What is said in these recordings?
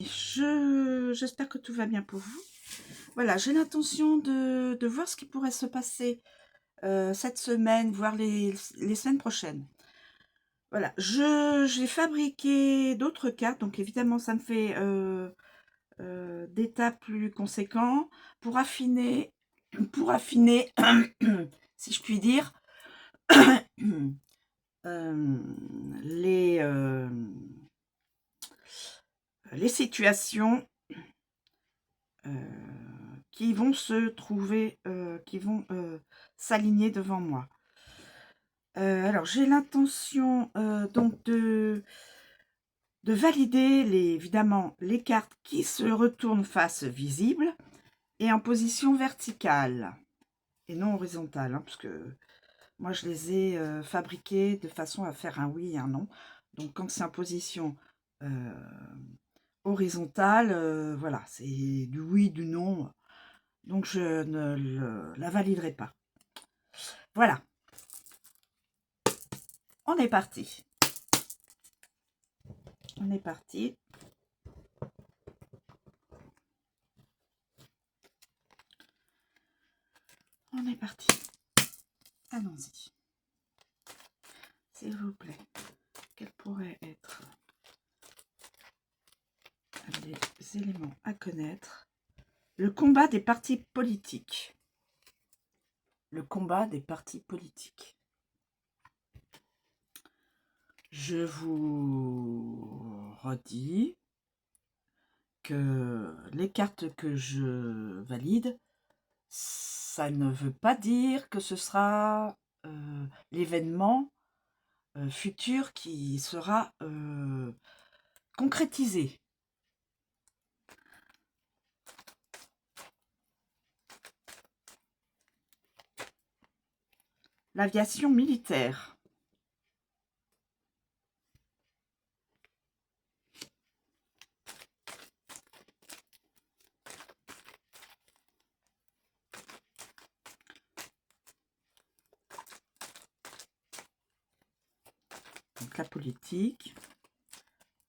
J'espère que tout va bien pour vous. Voilà, j'ai l'intention de voir ce qui pourrait se passer cette semaine, voire les semaines prochaines. Voilà, j'ai fabriqué d'autres cartes, donc évidemment ça me fait des tas plus conséquents pour affiner, si je puis dire, euh, les, euh, les situations qui vont se trouver, qui vont s'aligner devant moi. Alors, j'ai l'intention donc de valider évidemment les cartes qui se retournent face visible et en position verticale et non horizontale, hein, parce que moi je les ai fabriquées de façon à faire un oui et un non. Donc quand c'est en position horizontale, voilà, c'est du oui, du non. Donc je ne la validerai pas. Voilà, on est parti. On est parti. On est parti. Allons-y. S'il vous plaît, quels pourraient être les éléments à connaître? Le combat des partis politiques. Le combat des partis politiques. Je vous redis que les cartes que je valide, ça ne veut pas dire que ce sera l'événement futur qui sera concrétisé. L'aviation militaire. Donc la politique,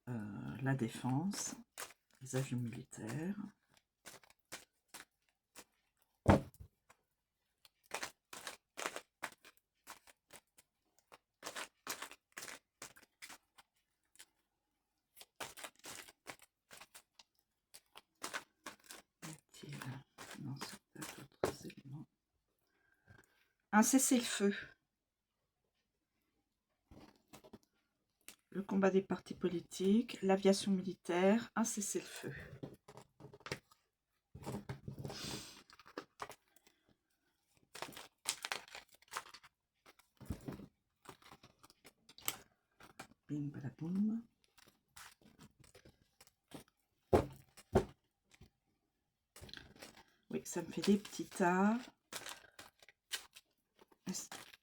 la défense, les avions militaires. Non, c'est pas d'autres éléments. Un cessez-le-feu. Le combat des partis politiques, l'aviation militaire, un cessez-le-feu. Bim, badaboum. Oui, ça me fait des petits tas.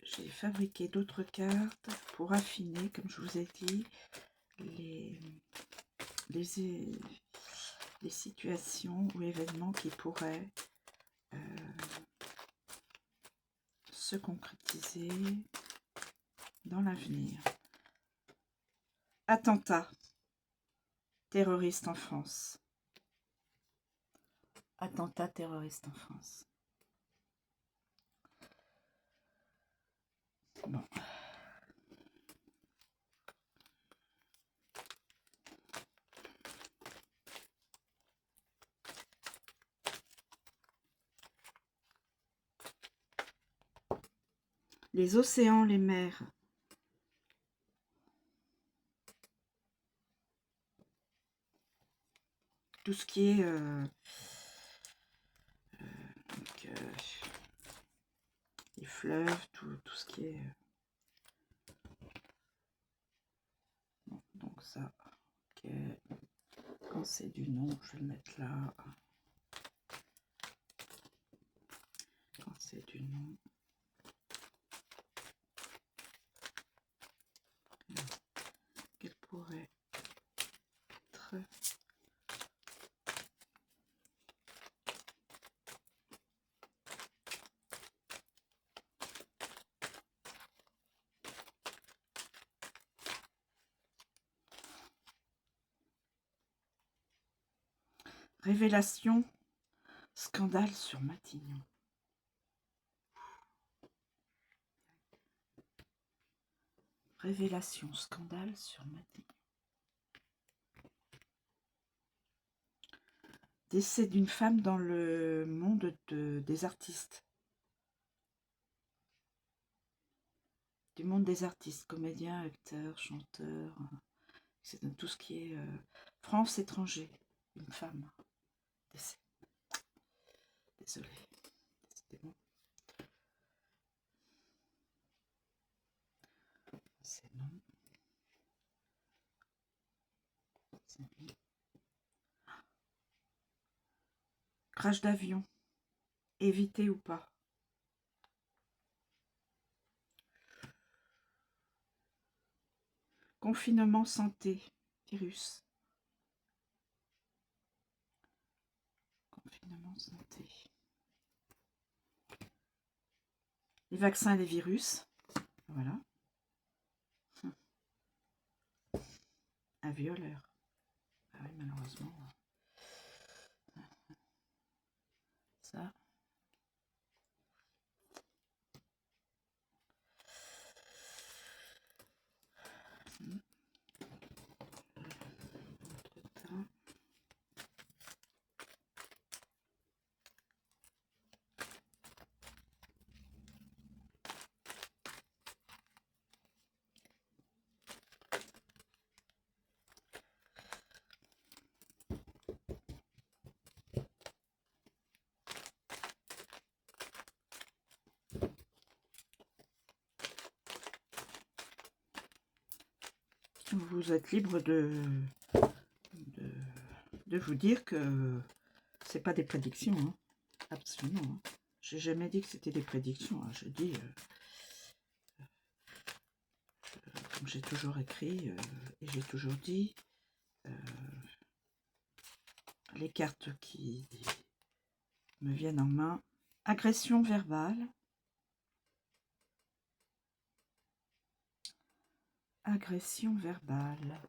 J'ai fabriqué d'autres cartes pour affiner, comme je vous ai dit, les situations ou événements qui pourraient se concrétiser dans l'avenir. Attentat terroriste en France. Attentat terroriste en France. Bon. Les océans, les mers. Tout ce qui est les fleuves, tout ce qui est... Bon, donc ça, ok. Quand c'est du non, je vais le mettre là. Quand c'est du non. Quel pourrait être... Révélation, scandale sur Matignon. Révélation, scandale sur Matignon. Décès d'une femme dans le monde des artistes. Du monde des artistes, comédiens, acteurs, chanteurs, c'est tout ce qui est France étranger. Une femme. Décès. Désolée. C'était bon. C'est non. C'est non. Crash d'avion. Éviter ou pas? Confinement santé. Virus. Confinement santé. Les vaccins et les virus. Voilà. Un violeur. Ah oui, malheureusement. Ça. Vous êtes libre de vous dire que c'est pas des prédictions, hein. Absolument. Hein. J'ai jamais dit que c'était des prédictions. Hein. Je dis, comme j'ai toujours écrit et j'ai toujours dit, les cartes qui me viennent en main. Agression verbale. Agression verbale.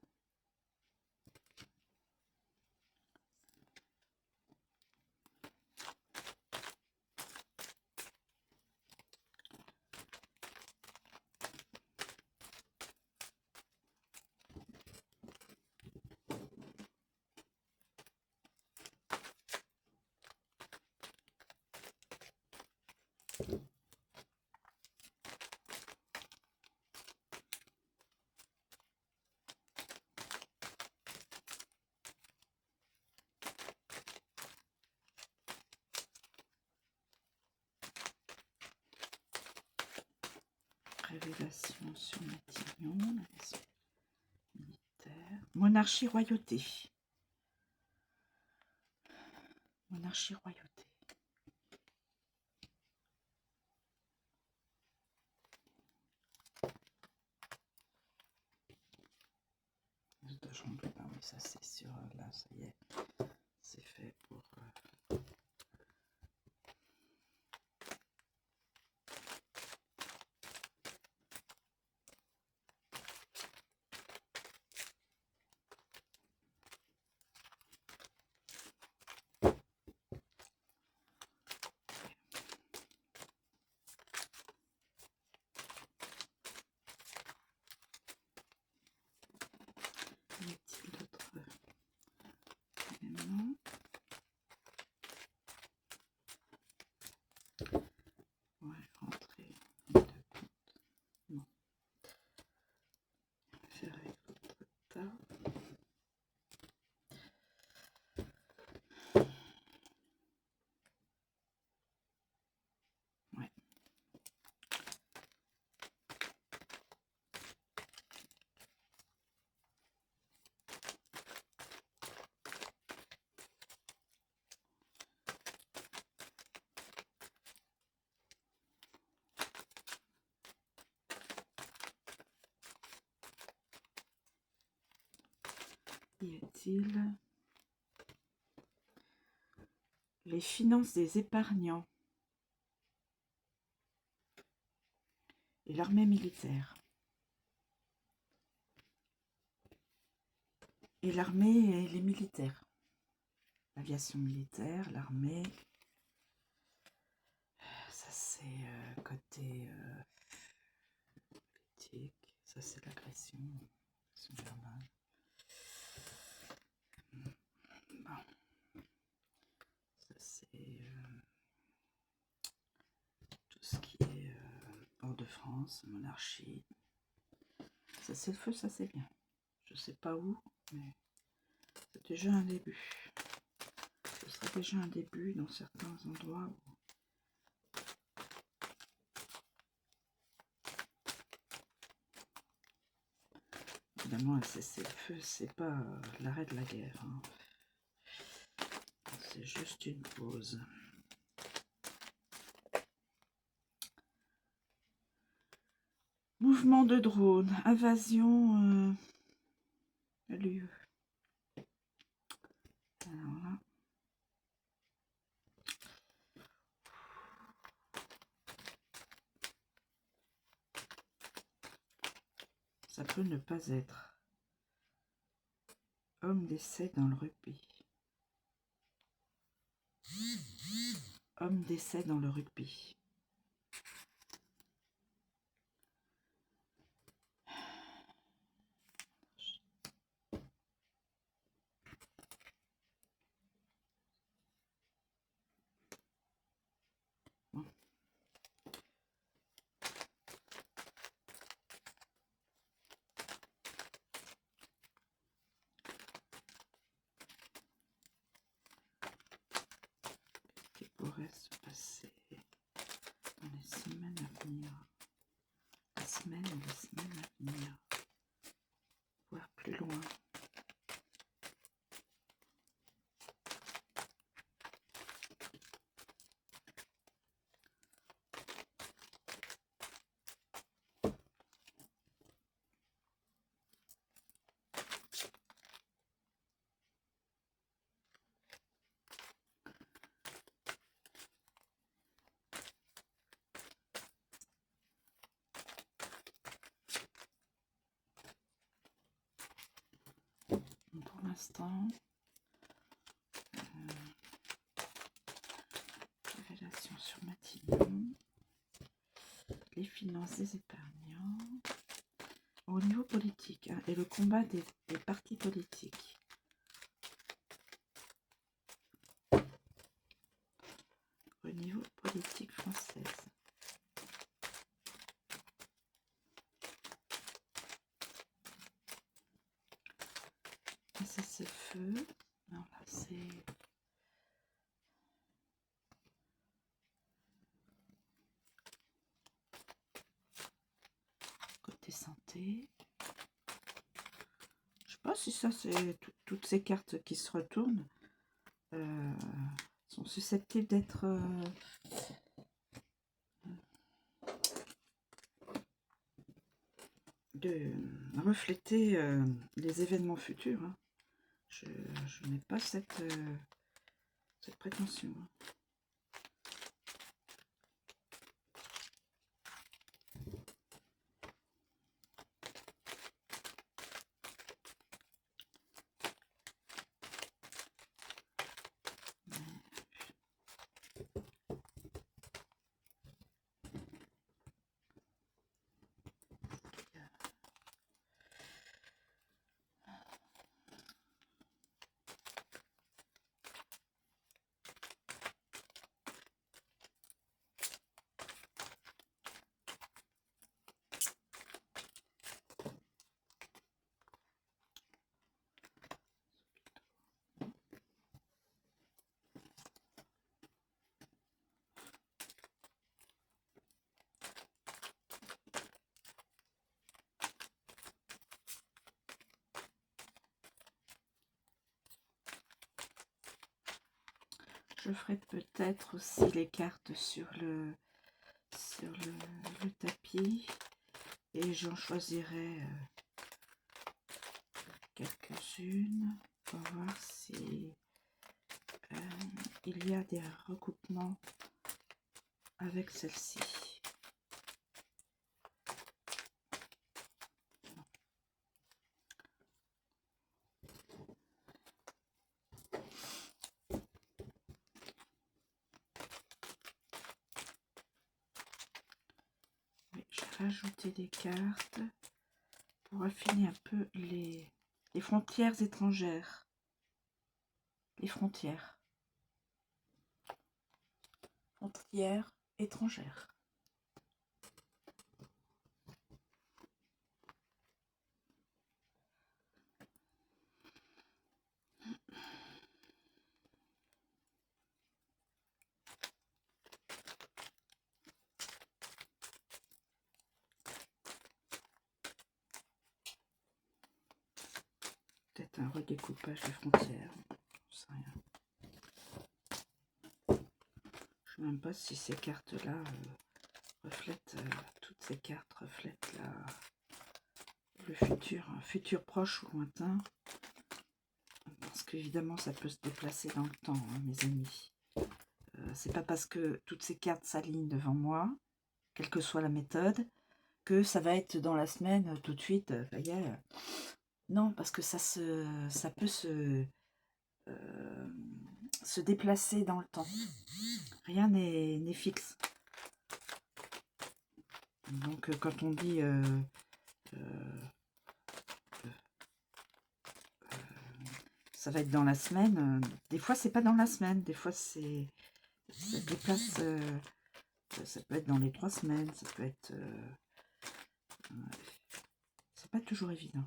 Révélation sur Matignon. Militaire. Monarchie, royauté. Monarchie, royauté. Oui, ça c'est sûr. Là, ça y est. C'est fait pour... Y a-t-il d'autres éléments? Ouais, rentrer. Non. Faire avec l'autre tas. Ouais. Y a-t-il les finances des épargnants et l'armée militaire? Et l'armée et les militaires. l'aviation militaire, l'armée. Ça c'est côté politique. Ça c'est l'agression. Bon. Ça c'est tout ce qui est hors de France, monarchie. Ça c'est le feu, ça c'est bien. Je sais pas où, mais c'est déjà un début. Ce serait déjà un début dans certains endroits où évidemment un cessez-le-feu, c'est pas l'arrêt de la guerre. Hein. C'est juste une pause. Mouvement de drone, invasion l'UE. Alors là. Ça peut ne pas être. Homme d'essai dans le rugby. Homme d'essai dans le rugby. Bon. Qui pourrait se passer dans les semaines à venir. Les semaines à venir. Voir plus loin. Pour l'instant, révélation sur Matignon, les finances des épargnants, au niveau politique, hein, et le combat des partis politiques. Au niveau politique française. Ça c'est feu. Non, là c'est côté santé. Je sais pas si ça c'est toutes ces cartes qui se retournent sont susceptibles d'être de refléter les événements futurs. Hein. Je n'ai pas cette prétention. Hein. Je ferai peut-être aussi les cartes sur le tapis et j'en choisirai quelques-unes pour voir si il y a des recoupements avec celle-ci. rajouter des cartes pour affiner un peu les frontières étrangères. Les frontières. Frontières étrangères. Peut-être un redécoupage de frontières. Je sais rien. Je ne sais même pas si ces cartes-là reflètent, toutes ces cartes reflètent le futur proche ou lointain. Parce qu'évidemment, ça peut se déplacer dans le temps, hein, mes amis. C'est pas parce que toutes ces cartes s'alignent devant moi, quelle que soit la méthode, que ça va être dans la semaine, tout de suite, ça y est. Non, parce que ça peut se déplacer dans le temps. Rien n'est fixe. Donc, quand on dit ça va être dans la semaine, des fois, c'est pas dans la semaine, des fois, ça se déplace, ça peut être dans les 3 semaines, ça peut être... c'est pas toujours évident.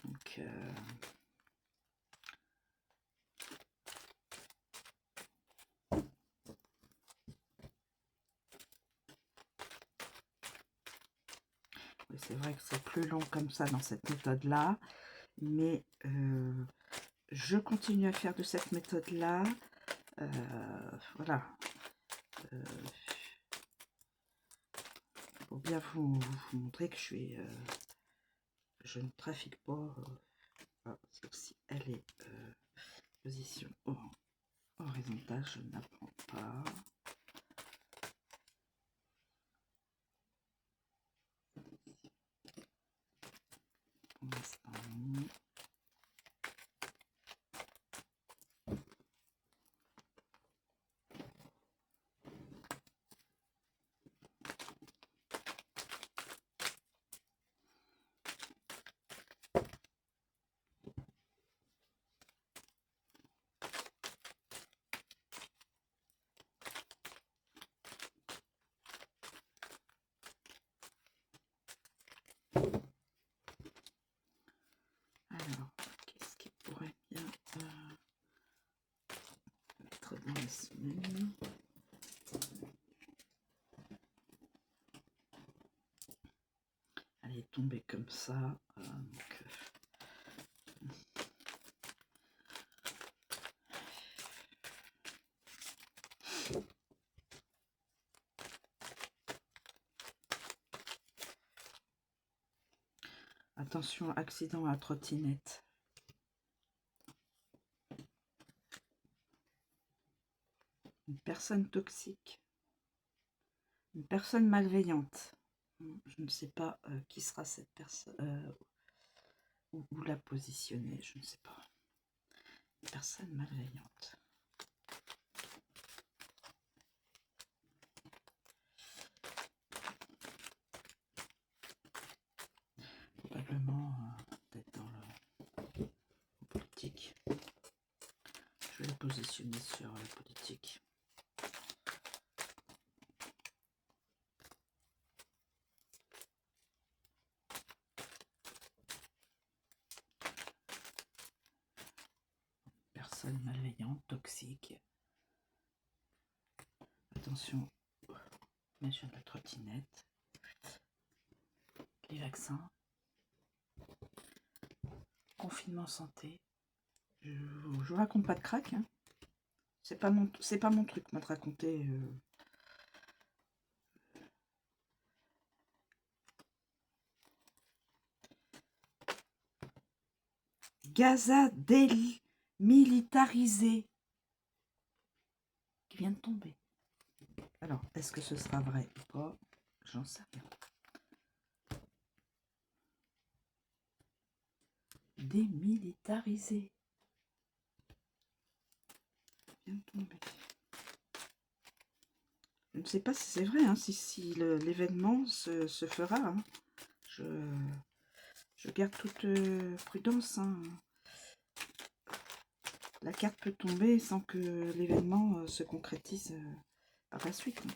Donc, oui, c'est vrai que c'est plus long comme ça dans cette méthode-là, mais je continue à faire de cette méthode-là. Voilà. Pour bien vous montrer que je ne trafique pas, sauf si elle est position horizontale, je ne la prends pas. Pour l'instant. Alors, qu'est-ce qui pourrait bien être dans la semaine? Elle est tombée comme ça. Donc, attention, accident à trottinette. Une personne toxique. Une personne malveillante. Je ne sais pas qui sera cette personne, où la positionner, je ne sais pas. Une personne malveillante. Probablement peut-être dans le politique. Je vais la positionner sur la politique. Personne malveillante, toxique. Attention, mesure de la trottinette. Les vaccins. Confinement santé. Je vous raconte pas de crack. Hein. C'est pas mon truc, moi, de raconter. Gaza démilitarisé. Qui vient de tomber. Alors, est-ce que ce sera vrai ou pas? J'en sais rien. démilitarisé. Vient de tomber. Je ne sais pas si c'est vrai, hein, si l'événement se fera. Hein. Je garde toute prudence. Hein. La carte peut tomber sans que l'événement se concrétise par la suite. Hein.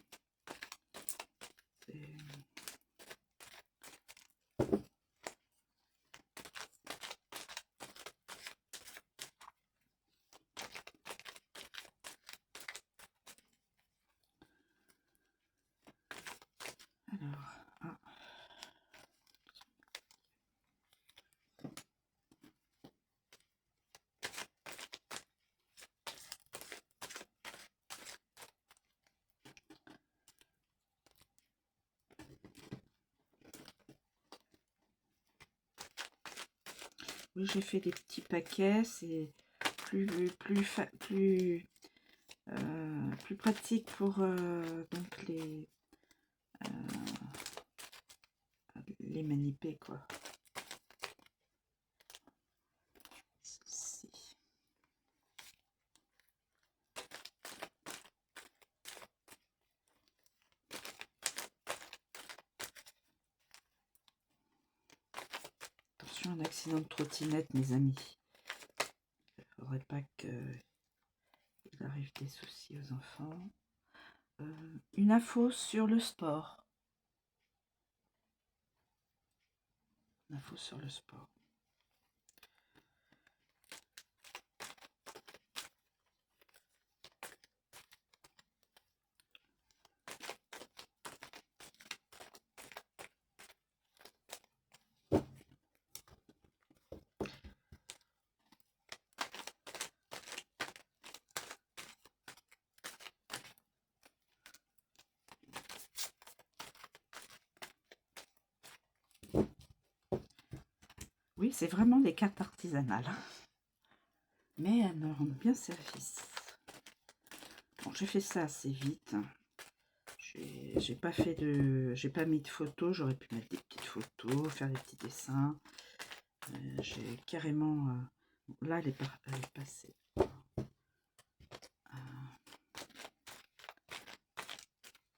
Alors, ah. Oui, j'ai fait des petits paquets, c'est plus pratique pour donc les maniper, quoi. Ceci. Attention, un accident de trottinette, mes amis. Il ne faudrait pas qu'il arrive des soucis aux enfants. Une info sur le sport. Une info sur le sport. Oui, c'est vraiment des cartes artisanales. Mais elles me rendent bien service. Bon, j'ai fait ça assez vite. J'ai pas mis de photos. J'aurais pu mettre des petites photos, faire des petits dessins. J'ai carrément... là, elle est passée.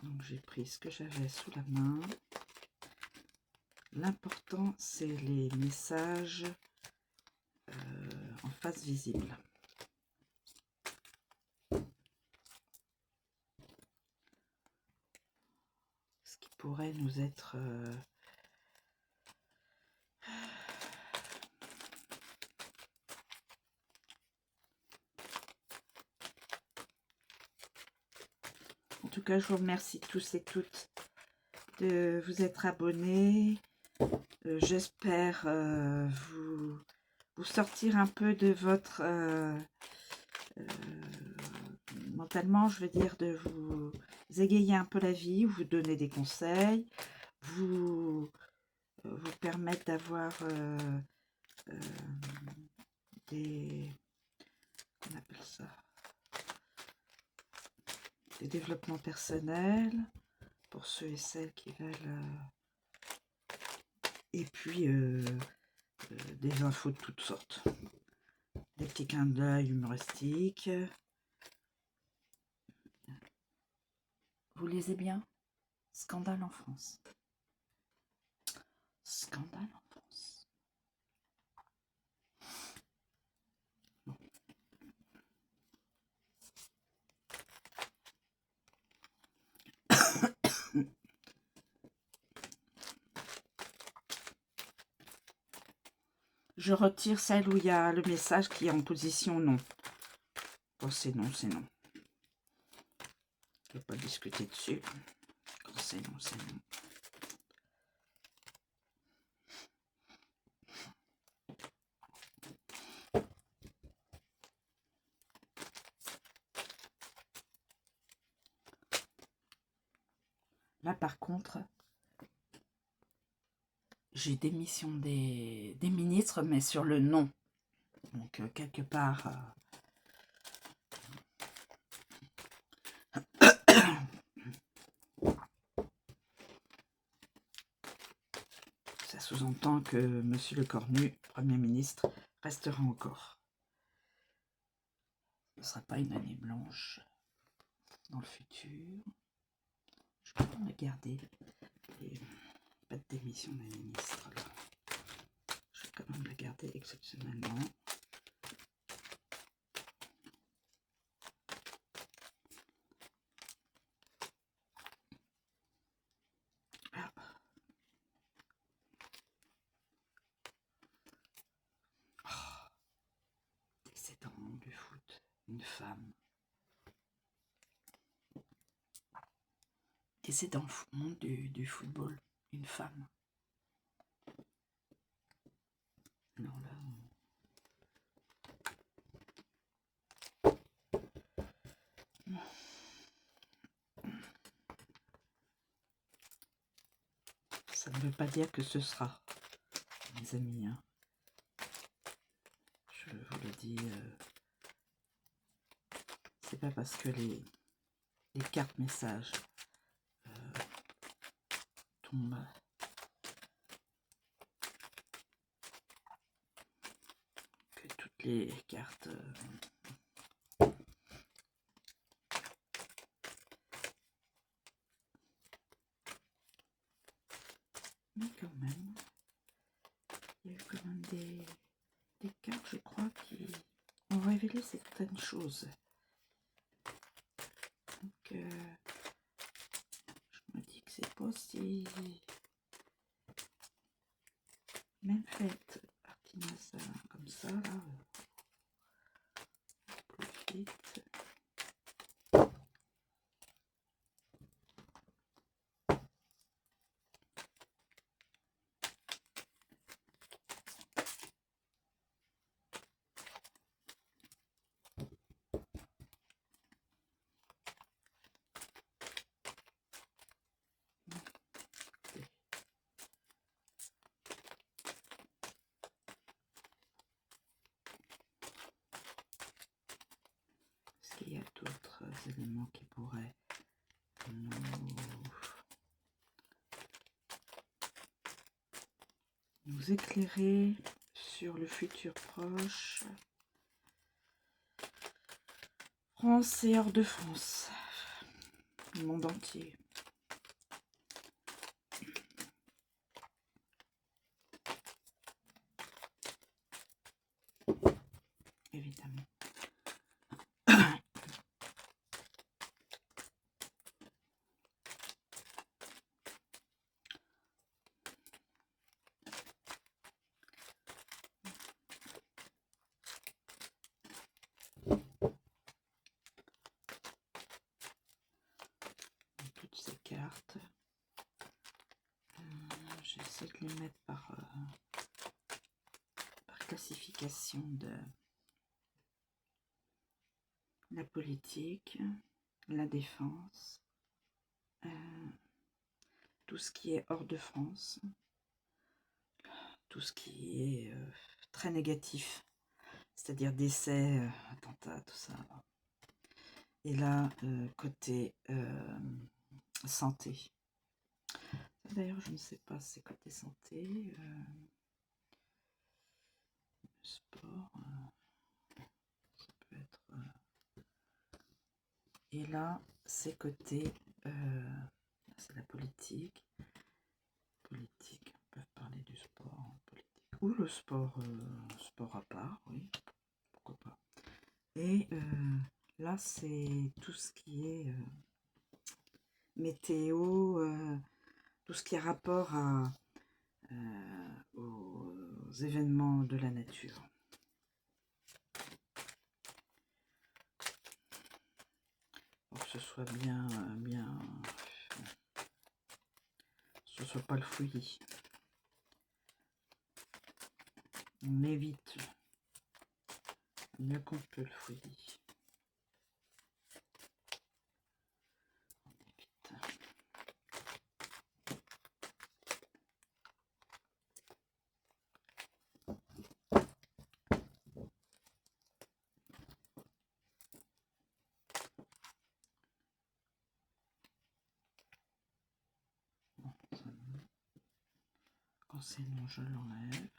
Donc, j'ai pris ce que j'avais sous la main. L'important, c'est les messages en face visible. Ce qui pourrait nous être... En tout cas, je vous remercie tous et toutes de vous être abonnés. J'espère vous sortir un peu de votre... mentalement, je veux dire, de vous égayer un peu la vie, vous donner des conseils, vous permettre d'avoir des... on appelle ça des développements personnels pour ceux et celles qui veulent... et puis des infos de toutes sortes. Des petits clins d'œil humoristiques. Vous lisez bien? Scandale en France. Scandale en France. Bon. Je retire celle où il y a le message qui est en position non. Quand c'est non, c'est non. Je ne vais pas discuter dessus. Quand c'est non, c'est non. Là, par contre, j'ai démission des ministres, mais sur le non. Donc, quelque part... ça sous-entend que Monsieur Lecornu, Premier ministre, restera encore. Ce ne sera pas une année blanche dans le futur. Je vais quand même la garder. Et pas de démission d'un ministre là. Je vais quand même la garder exceptionnellement. Ah. Oh. C'est dans le monde du foot, une femme. Et c'est dans le monde du football, une femme. Non, là... Ça ne veut pas dire que ce sera, mes amis. Hein. Je vous le dis, c'est pas parce que les cartes messages tombent que toutes les cartes... Mais quand même, il y a eu quand même des cartes, je crois, qui ont révélé certaines choses. Donc, je me dis que c'est pas si... Même fait, Artimasa, comme ça, là, plus vite. Est-ce qu'il y a d'autres éléments qui pourraient nous éclairer sur le futur proche? France et hors de France, le monde entier. Évidemment. Toutes ces cartes, j'essaie de les mettre par classification de la politique, la défense, tout ce qui est hors de France, tout ce qui est très négatif, c'est-à-dire décès, attentats, tout ça. Et là, côté santé. D'ailleurs, je ne sais pas si c'est côté santé, sport, ça peut être... Et là, c'est côté... c'est la politique. Politique, on peut parler du sport, politique. Ou le sport, sport à part, oui, pourquoi pas. Et là, c'est tout ce qui est météo, tout ce qui a rapport aux événements de la nature. Pour que ce soit bien, ce soit pas le fouillis. On évite mieux qu'on peut le fouillis. Quand c'est non, je l'enlève.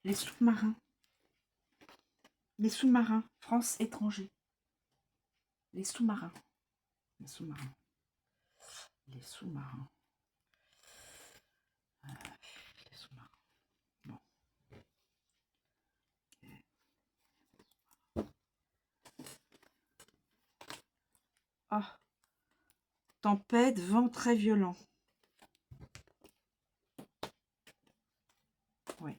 Les sous-marins. Les sous-marins. France étranger. Les sous-marins. Les sous-marins. Les sous-marins. Les sous-marins. Bon. Ah. Tempête, vent très violent. Oui.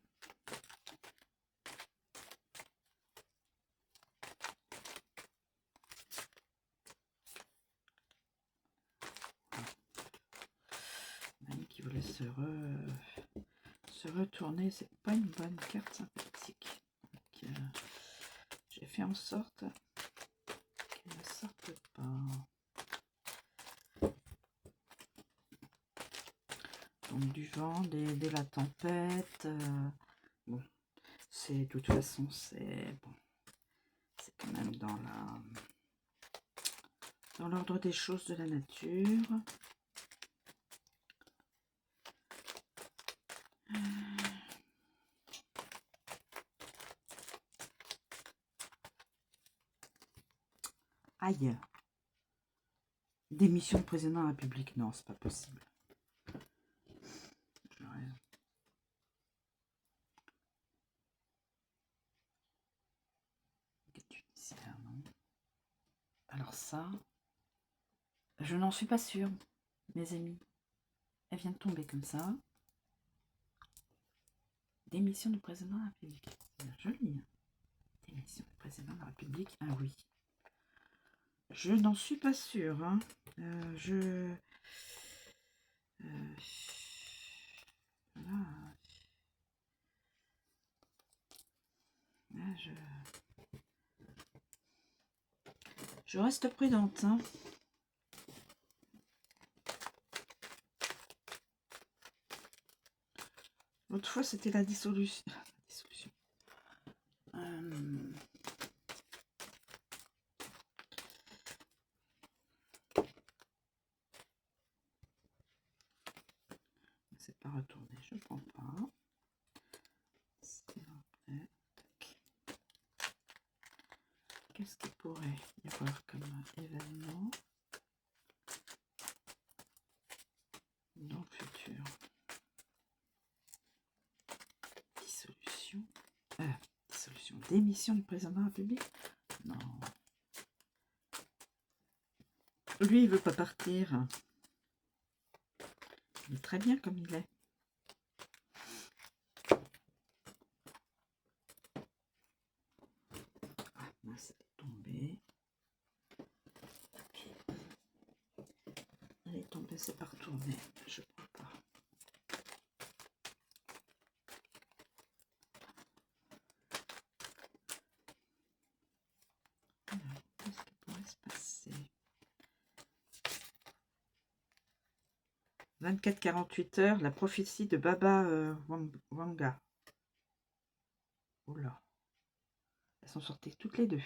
Mamie qui voulait se retourner, c'est pas une bonne carte sympathique. Donc, j'ai fait en sorte qu'elle ne sorte pas. Donc du vent, de la tempête. Bon, c'est de toute façon, c'est bon, c'est quand même dans l'ordre des choses de la nature. Aïe. Démission de président de la République, non, c'est pas possible. Alors ça, je n'en suis pas sûre, mes amis. Elle vient de tomber comme ça. Démission du président de la République. C'est joli. Hein. Démission du président de la République, ah oui. Je n'en suis pas sûre. Hein. Voilà. Là, je reste prudente. Hein. L'autre fois, c'était la dissolution. C'est pas retourné, je prends pas. Qu'est-ce qu'il pourrait y avoir comme événement dans le futur? Dissolution. Dissolution. Démission du président de la République? Non. Lui, il veut pas partir. Il est très bien comme il est. Ah, mince, elle est tombée. Elle est tombée, c'est pas retourné. Je crois pas. Alors, qu'est-ce qui pourrait se passer? 24-48 heures, la prophétie de Baba Wanga. Oula. Elles sont sorties toutes les deux.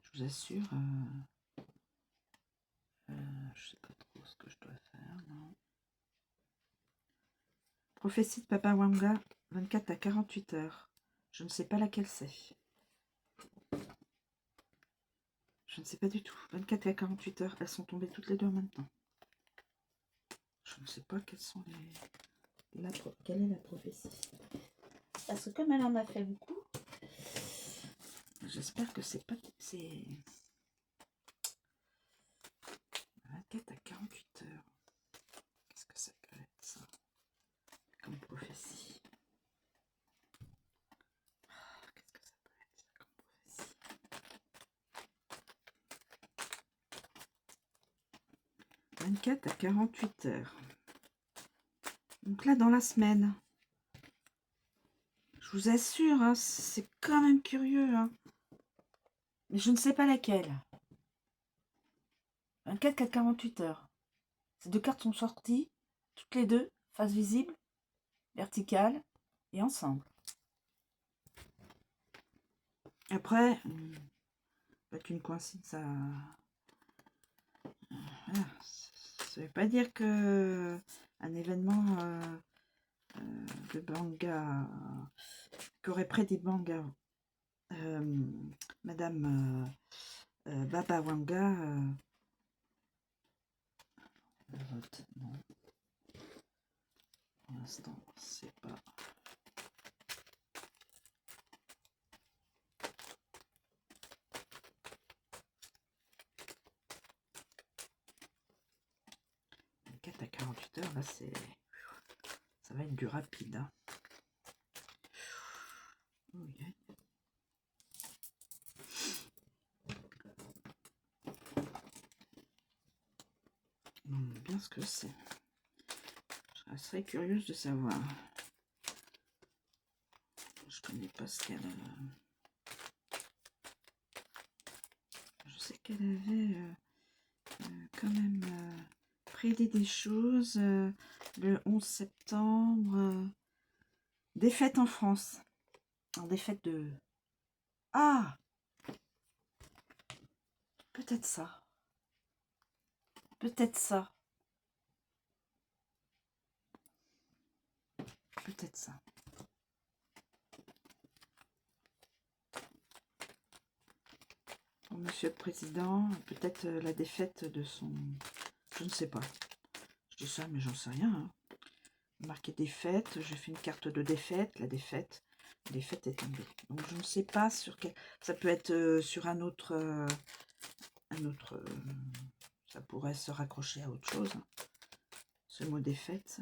Je vous assure, je sais pas trop ce que je dois faire, non. Prophétie de Baba Wanga, 24 à 48 heures. Je ne sais pas laquelle c'est. Je ne sais pas du tout. 24 à 48 heures, elles sont tombées toutes les deux en même temps. Je ne sais pas quelles sont quelle est la prophétie. Parce que comme elle en a fait beaucoup, j'espère que c'est pas... C'est 24 à 48 heures. Qu'est-ce que ça peut être, ça? Comme prophétie. Qu'est-ce que ça peut être, ça, comme prophétie? 24 à 48 heures. Donc là, dans la semaine. Je vous assure, hein, c'est quand même curieux. Hein. Mais je ne sais pas laquelle. 24 à 48 heures. Ces deux cartes sont sorties, toutes les deux, face visible, verticale et ensemble. Après, pas qu'une coïncidence, ça... Voilà. Ça ne veut pas dire que un événement que Banga, qu'aurait prédit Banga, Madame Baba Wanga, le vote, non. Pour l'instant, c'est pas. Les 4 à 48 heures, là, c'est. Ça va être du rapide. Hein. Okay. Bien ce que c'est. Je serais curieuse de savoir. Je connais pas ce qu'elle. Je sais qu'elle avait quand même prédit des choses le 11 septembre. Défaite en France. En défaite de. Ah, peut-être ça. Peut-être ça. Peut-être ça. Pour Monsieur le Président, peut-être la défaite de son... Je ne sais pas. Je dis ça, mais j'en sais rien. Hein. Marqué défaite, j'ai fait une carte de défaite. La défaite est tombée. Donc je ne sais pas sur quel... Ça peut être sur un autre... ça pourrait se raccrocher à autre chose. Hein. Ce mot défaite.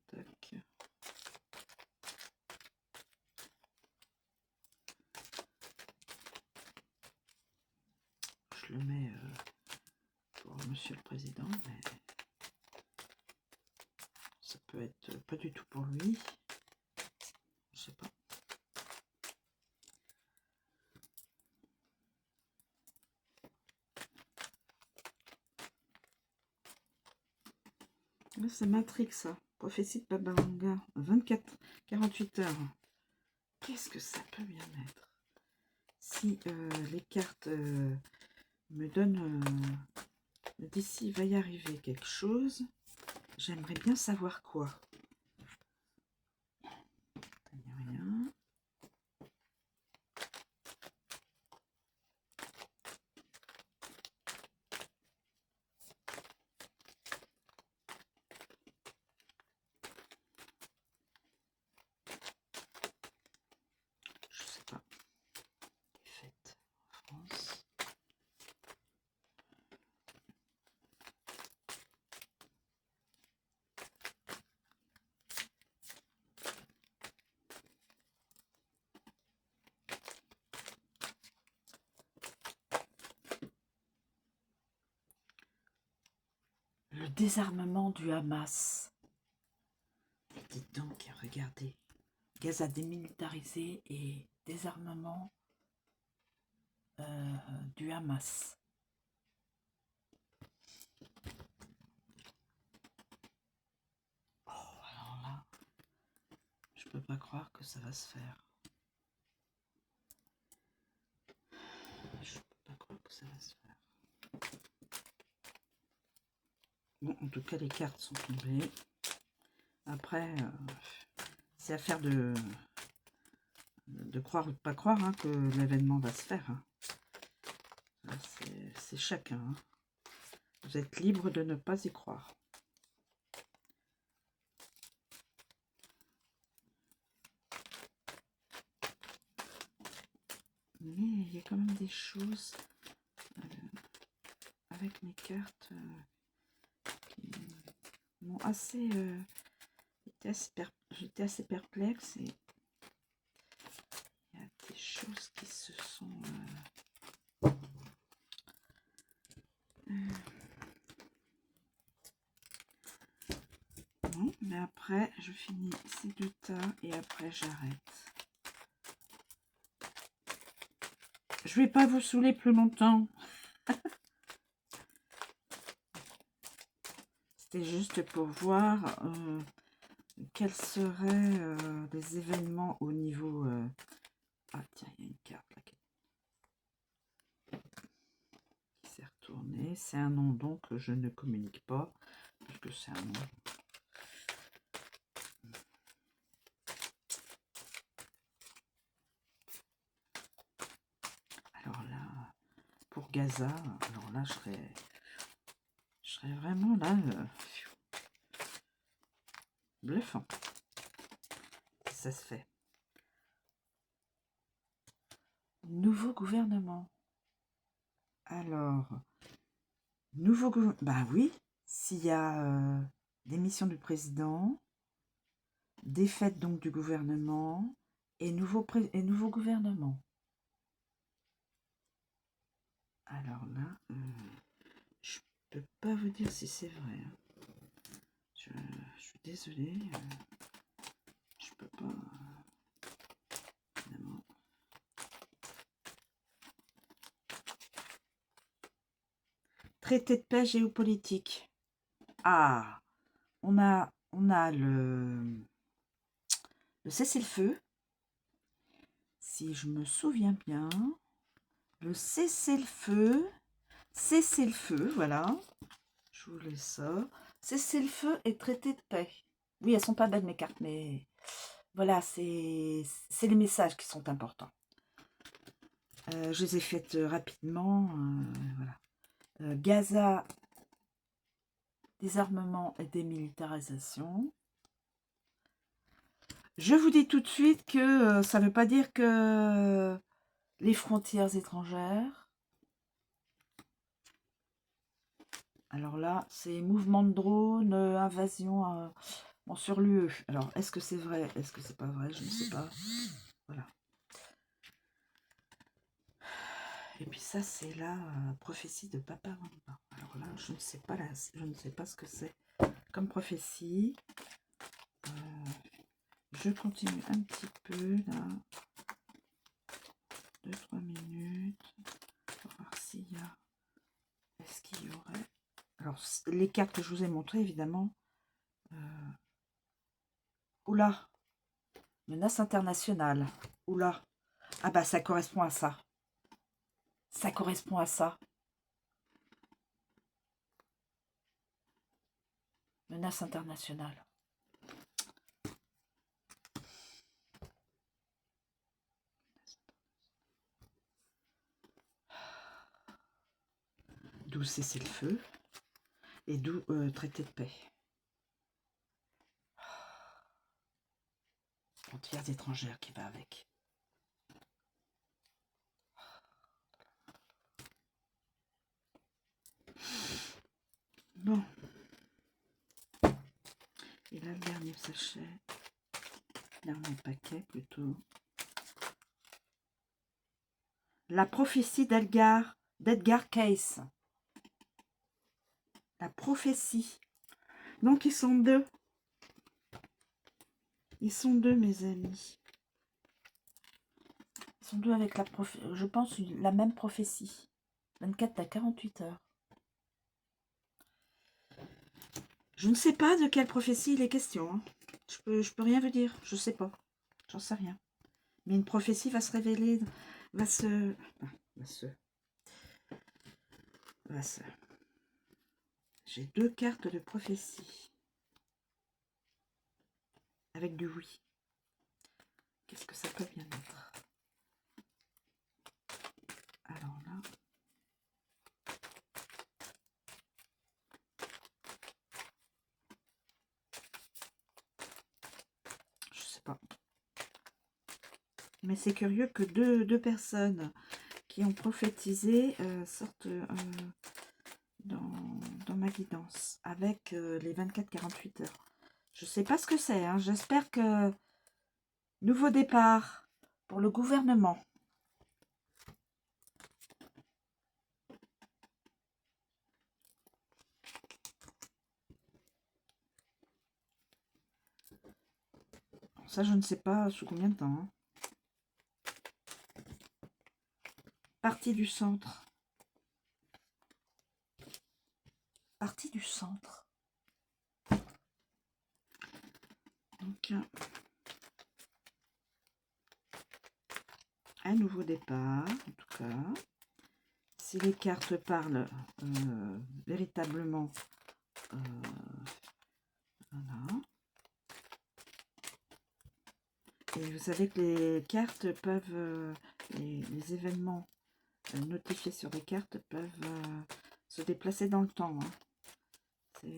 Tac. Je le mets pour Monsieur le Président, mais ça peut être pas du tout pour lui. Je sais pas. Là, c'est Matrix, ça. Prophétie de Baba Wanga. 48 heures. Qu'est-ce que ça peut bien être? Si les cartes me donnent... d'ici, il va y arriver quelque chose. J'aimerais bien savoir quoi. Rien. Je sais pas. Fête en France. Le désarmement du Hamas. Et dites donc, regardez. Gaza démilitarisé et désarmement du Hamas. Oh, alors là, je peux pas croire que ça va se faire. Je peux pas croire que ça va se faire. Bon, en tout cas, les cartes sont tombées. Après, c'est affaire de croire ou de pas croire hein, que l'événement va se faire. Hein. C'est chacun. Hein. Vous êtes libre de ne pas y croire. Mais il y a quand même des choses avec mes cartes qui m'ont assez... j'étais assez perplexe et il y a des choses qui se sont... Bon, mais après, je finis ces deux tas et après j'arrête. Je vais pas vous saouler plus longtemps. C'était juste pour voir quels seraient les événements au niveau... Ah tiens, il y a une carte là qui s'est retournée. mais c'est un nom donc que je ne communique pas, parce que c'est un nom. Alors là, pour Gaza, alors là, je serais vraiment là, bluffant. Ça se fait. Nouveau gouvernement. Alors, nouveau gouvernement. Bah oui, s'il y a démission du président, défaite donc du gouvernement et nouveau gouvernement. Alors là, je peux pas vous dire si c'est vrai. Hein. Je suis désolée. Je peux pas. Évidemment. Traité de paix géopolitique. Ah, on a le cessez-le-feu. Si je me souviens bien, le cessez-le-feu, voilà. Je vous laisse ça. Cessez-le-feu et traité de paix. Oui, elles sont pas belles mes cartes, mais voilà, c'est les messages qui sont importants. Je les ai faites rapidement. Voilà. Gaza, désarmement et démilitarisation. Je vous dis tout de suite que ça ne veut pas dire que les frontières étrangères. Alors là, c'est mouvement de drone, invasion bon, sur l'UE. Alors, est-ce que c'est vrai? Est-ce que c'est pas vrai? Je ne sais pas. Voilà. Et puis ça, c'est la prophétie de Papa Wemba. Alors là, je ne sais pas je ne sais pas ce que c'est comme prophétie. Je continue un petit peu là. 2-3 minutes. Pour voir s'il y a. Est-ce qu'il y aurait. Alors, les cartes que je vous ai montrées, évidemment. Oula. Menace internationale. Oula. Ah bah, ça correspond à ça. Ça correspond à ça. Menace internationale. D'où cessez-le-feu. Et d'où traité de paix. Frontières étrangères qui va avec. Bon. Et là, le dernier sachet. Dernier paquet, plutôt. La prophétie d'Edgar Cayce. La prophétie. Donc, ils sont deux. Ils sont deux, mes amis. Ils sont deux avec je pense la même prophétie. 24 à 48 heures. Je ne sais pas de quelle prophétie il est question. Hein. Je peux rien vous dire. Je sais pas. J'en sais rien. Mais une prophétie va se révéler. Va se. J'ai deux cartes de prophétie. Avec du oui. Qu'est-ce que ça peut bien être? Alors là. Je sais pas. Mais c'est curieux que deux personnes qui ont prophétisé sortent dans ma guidance avec les 24-48 heures. Je sais pas ce que c'est. Hein. J'espère que nouveau départ pour le gouvernement. Ça, je ne sais pas sous combien de temps. Hein. Partie du centre. Partie du centre. Donc, un nouveau départ, en tout cas. si les cartes parlent véritablement. Voilà. Et vous savez que les cartes peuvent, les événements notifiés sur les cartes peuvent se déplacer dans le temps. Hein. C'est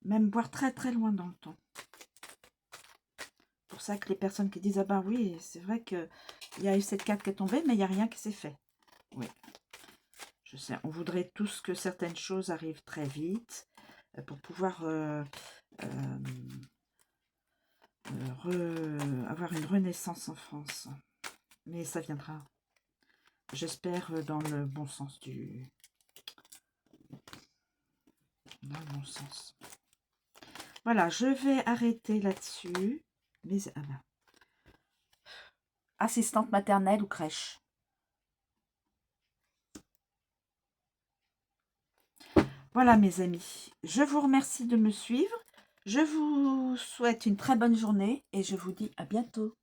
même voire très très loin dans le temps. C'est pour ça que les personnes qui disent ah bah oui, c'est vrai qu'il y a eu cette carte qui est tombée, mais il n'y a rien qui s'est fait. Oui. Je sais, on voudrait tous que certaines choses arrivent très vite pour pouvoir avoir une renaissance en France. Mais ça viendra. J'espère dans le bon sens du... Dans le bon sens. Voilà, je vais arrêter là-dessus. Mais ah ben. Assistante maternelle ou crèche. Voilà mes amis, je vous remercie de me suivre. Je vous souhaite une très bonne journée et je vous dis à bientôt.